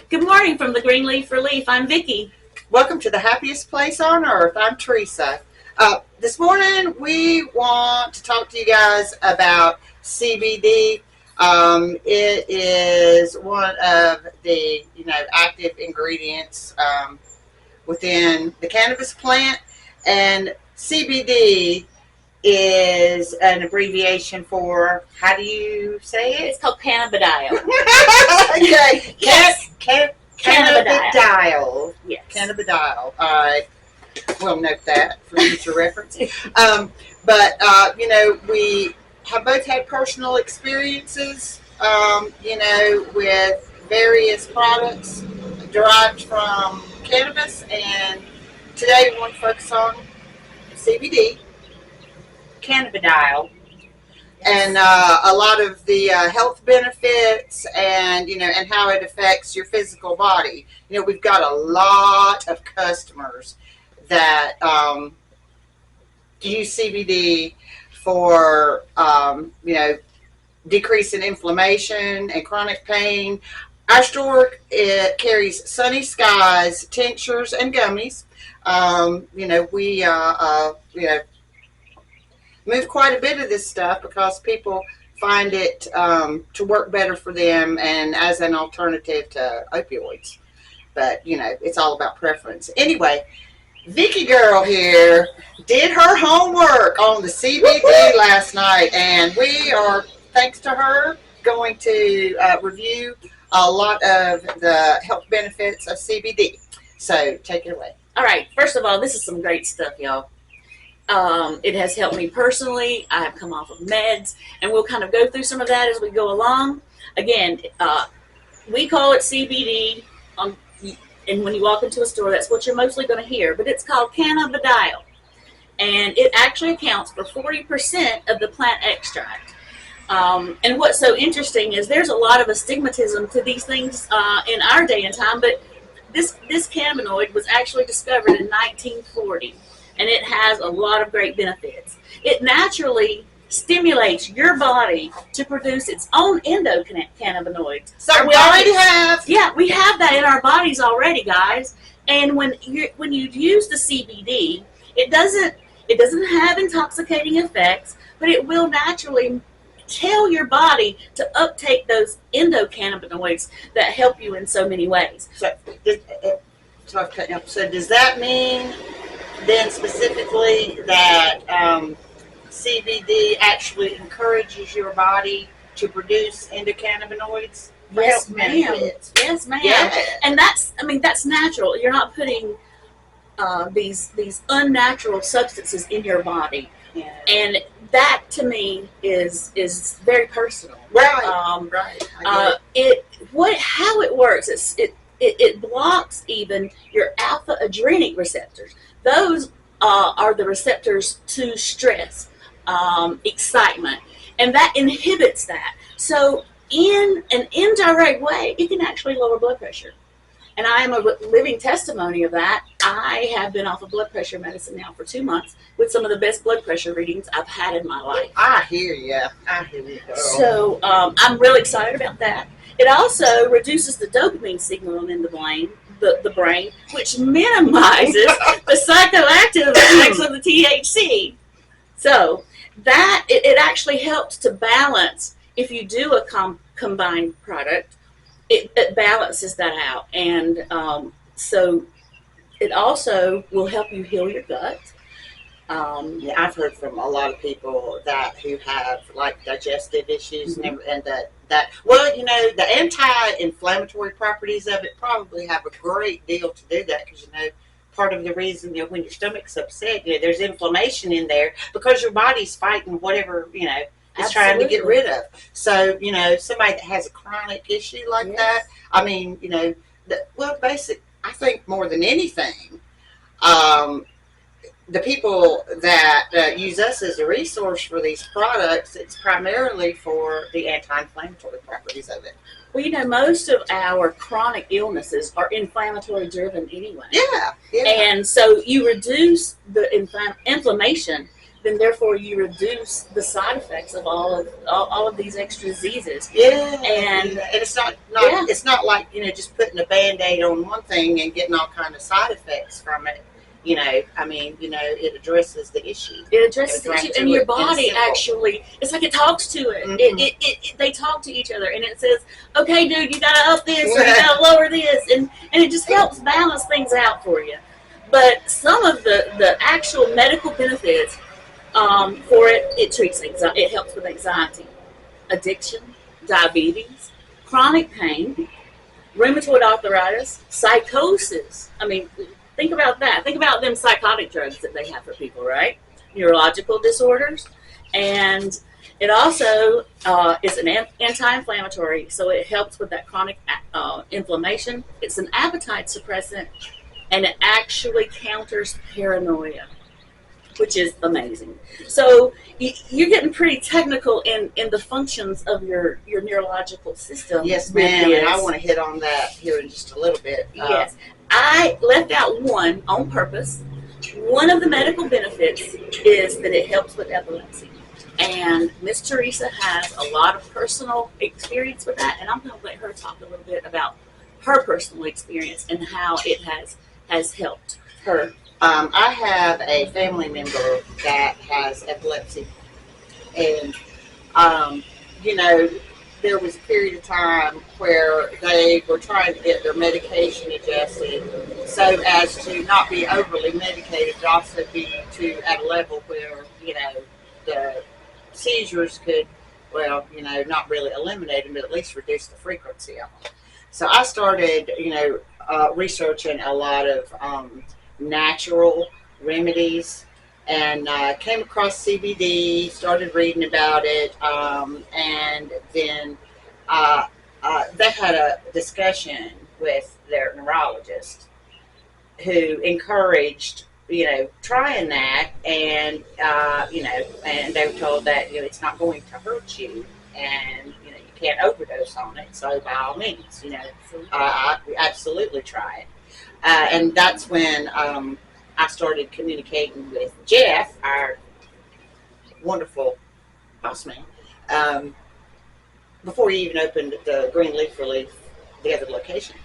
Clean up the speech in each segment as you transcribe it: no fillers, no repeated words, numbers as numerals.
Good morning from the Green Leaf Relief. I'm Vicki. Welcome to the happiest place on earth. I'm Teresa. This morning we want to talk to you guys about CBD. It is one of the active ingredients within the cannabis plant, and CBD is an abbreviation for, how do you say it? It's called cannabidiol. Okay. Yes. Cannabidiol. Yes. Cannabidiol. All right. We'll note that for future reference. We have both had personal experiences, with various products derived from cannabis, and today we want to focus on CBD, Cannabidiol. and a lot of the health benefits, and and how it affects your physical body. We've got a lot of customers that use CBD for decrease in inflammation and chronic pain. Our store, it carries Sunny Skies tinctures and gummies. We move quite a bit of this stuff because people find it to work better for them and as an alternative to opioids. But it's all about preference. Anyway, Vicky girl here did her homework on the CBD last night, and we are, thanks to her, going to review a lot of the health benefits of CBD. So take it away. All right. First of all, this is some great stuff, y'all. It has helped me personally. I have come off of meds, and we'll kind of go through some of that as we go along. Again, we call it CBD. And when you walk into a store, that's what you're mostly going to hear. But it's called cannabidiol. And it actually accounts for 40% of the plant extract. And what's so interesting is there's a lot of astigmatism to these things in our day and time. But this cannabinoid was actually discovered in 1940. And it has a lot of great benefits. It naturally stimulates your body to produce its own endocannabinoids. So we already have. Yeah, we have that in our bodies already, guys. And when you use the CBD, it doesn't have intoxicating effects, but it will naturally tell your body to uptake those endocannabinoids that help you in so many ways. So does that mean then specifically that CBD actually encourages your body to produce endocannabinoids? Yes, ma'am. Yes, ma'am. Yeah. And that's natural. You're not putting these unnatural substances in your body. Yeah. And that to me is very personal. Right. Right. How it works is it blocks even your alpha adrenic receptors. Those are the receptors to stress, excitement, and that inhibits that. So in an indirect way, it can actually lower blood pressure. And I am a living testimony of that. I have been off of blood pressure medicine now for 2 months with some of the best blood pressure readings I've had in my life. I hear you. So I'm really excited about that. It also reduces the dopamine signal in the brain, which minimizes the psychoactive effects of the THC. So that it actually helps to balance. If you do a combined product, it balances that out, and so it also will help you heal your gut. I've heard from a lot of people who have like digestive issues, Mm-hmm. and the anti-inflammatory properties of it probably have a great deal to do that, because part of the reason when your stomach's upset, there's inflammation in there because your body's fighting whatever it's trying to get rid of. So somebody that has a chronic issue like that, I mean I think more than anything, the people that use us as a resource for these products, it's primarily for the anti-inflammatory properties of it. Well, most of our chronic illnesses are inflammatory driven anyway. Yeah. And so you reduce the inflammation, then therefore you reduce the side effects of all of these extra diseases. Yeah, And it's not yeah. it's not like just putting a Band-Aid on one thing and getting all kind of side effects from it. I mean, it addresses the issue. It addresses the issue, and your body simple. actually, it's like it talks to it. Mhm. They talk to each other, and it says, "Okay, dude, you gotta up this, or you gotta lower this," and it just helps balance things out for you. But some of the actual medical benefits for it treats anxiety. It helps with anxiety, addiction, diabetes, chronic pain, rheumatoid arthritis, psychosis. I mean, think about that. Think about them psychotic drugs that they have for people, right? Neurological disorders. And it also is an anti-inflammatory, so it helps with that chronic inflammation. It's an appetite suppressant, and it actually counters paranoia, which is amazing. So you're getting pretty technical in the functions of your neurological system. Yes, ma'am. And I want to hit on that here in just a little bit. Yes. I left out one on purpose. One of the medical benefits is that it helps with epilepsy. And Miss Teresa has a lot of personal experience with that, and I'm going to let her talk a little bit about her personal experience and how it has helped her. I have a family member that has epilepsy, and there was a period of time where they were trying to get their medication adjusted so as to not be overly medicated, but also be at a level where the seizures could, not really eliminate them, but at least reduce the frequency of them. So I started, researching a lot of natural remedies, and came across CBD, started reading about it, and then they had a discussion with their neurologist who encouraged trying that, and and they were told that it's not going to hurt you, and you can't overdose on it, so by all means I absolutely try it. And that's when I started communicating with Jeff, our wonderful boss man, before he even opened the Green Leaf Relief, the other location.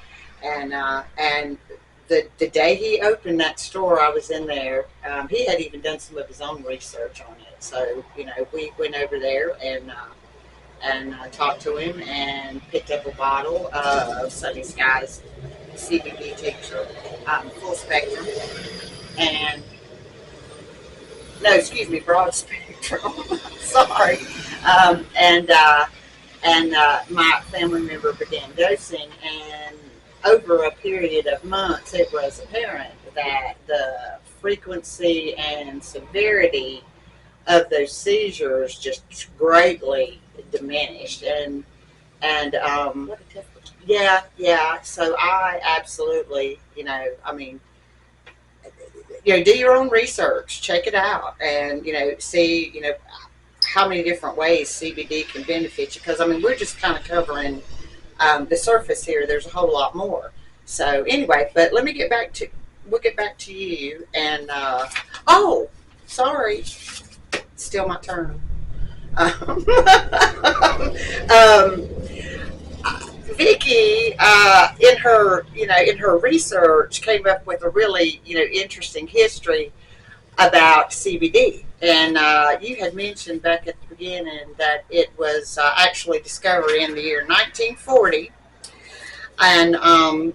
And the day he opened that store, I was in there. He had even done some of his own research on it. So, we went over there and talked to him and picked up a bottle of Sunny Skies CBD tincture, full spectrum, and broad spectrum. Sorry, and my family member began dosing, and over a period of months, it was apparent that the frequency and severity of those seizures just greatly diminished, and What a test. yeah. So I absolutely, do your own research, check it out, and see, how many different ways CBD can benefit you. Because we're just kind of covering the surface here. There's a whole lot more. So anyway, but we'll get back to you. And oh, sorry, it's still my turn. Vicky, in her research, came up with a really, interesting history about CBD. And you had mentioned back at the beginning that it was actually discovered in the year 1940, and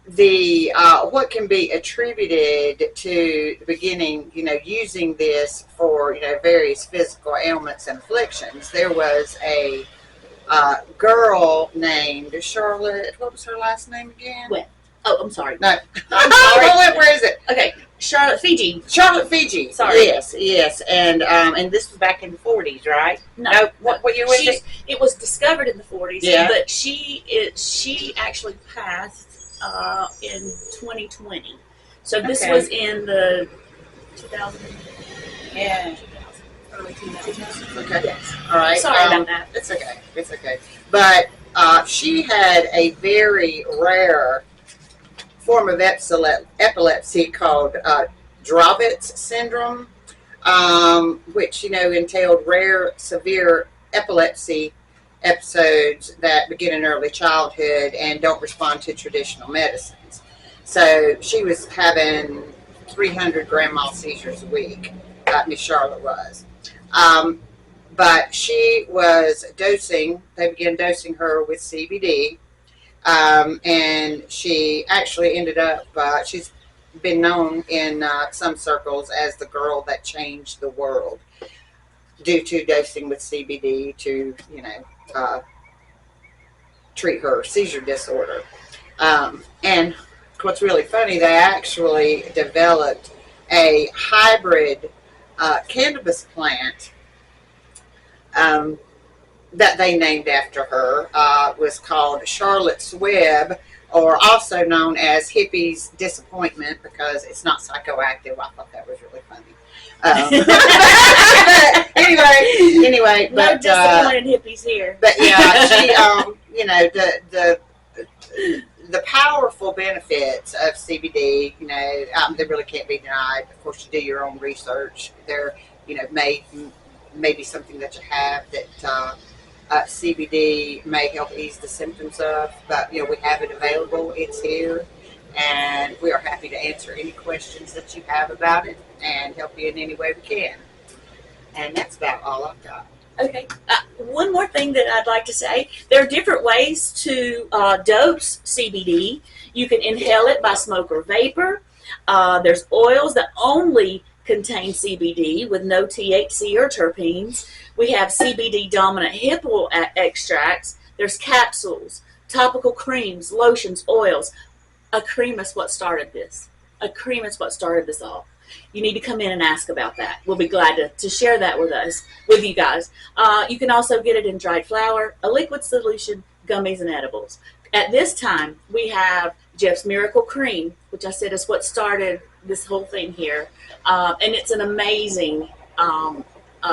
the what can be attributed to the beginning, using this for various physical ailments and afflictions. There was a girl named Charlotte. What was her last name again? What? Oh, I'm sorry. No, I'm sorry. Where is it? Okay, Charlotte Fiji. Charlotte Fiji. Sorry. Yes, and this was back in the 40s, right? No, what year was it? It was discovered in the 40s. Yeah. But she actually passed in 2020. So this was in the 2000. Yeah. Early 2000s. Okay. Yes. All right. Sorry about that. It's okay. But she had a very rare form of epilepsy called Dravet's syndrome. which, entailed rare, severe epilepsy episodes that begin in early childhood and don't respond to traditional medicines. So she was having 300 grand mal seizures a week, Miss Charlotte was. But she was dosing, they began dosing her with CBD. And she actually ended up, she's been known in some circles as the girl that changed the world due to dosing with CBD to, treat her seizure disorder. And what's really funny, they actually developed a hybrid cannabis plant that they named after her, was called Charlotte's Web, or also known as Hippie's Disappointment, because it's not psychoactive. I thought that was really funny. Anyway, No but disappointed hippies here. but yeah, she, the powerful benefits of CBD, they really can't be denied. Of course, you do your own research. There, maybe something that you have that CBD may help ease the symptoms of, but we have it available. It's here, and we are happy to answer any questions that you have about it and help you in any way we can. And that's about all I've got. Okay. One more thing that I'd like to say. There are different ways to dose CBD. You can inhale it by smoke or vapor. There's oils that only contain CBD with no THC or terpenes. We have CBD dominant hemp extracts. There's capsules, topical creams, lotions, oils. A cream is what started this. A cream is what started this all. You need to come in and ask about that. We'll be glad to share that with you guys. You can also get it in dried flower, a liquid solution, gummies, and edibles. At this time, we have Jeff's Miracle Cream, which I said is what started this whole thing here. And it's an amazing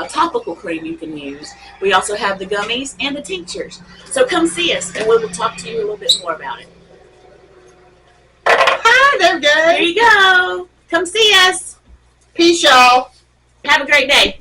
topical cream you can use. We also have the gummies and the tinctures. So come see us, and we will talk to you a little bit more about it. Hi, there we go. There you go. Come see us. Peace, y'all. Have a great day.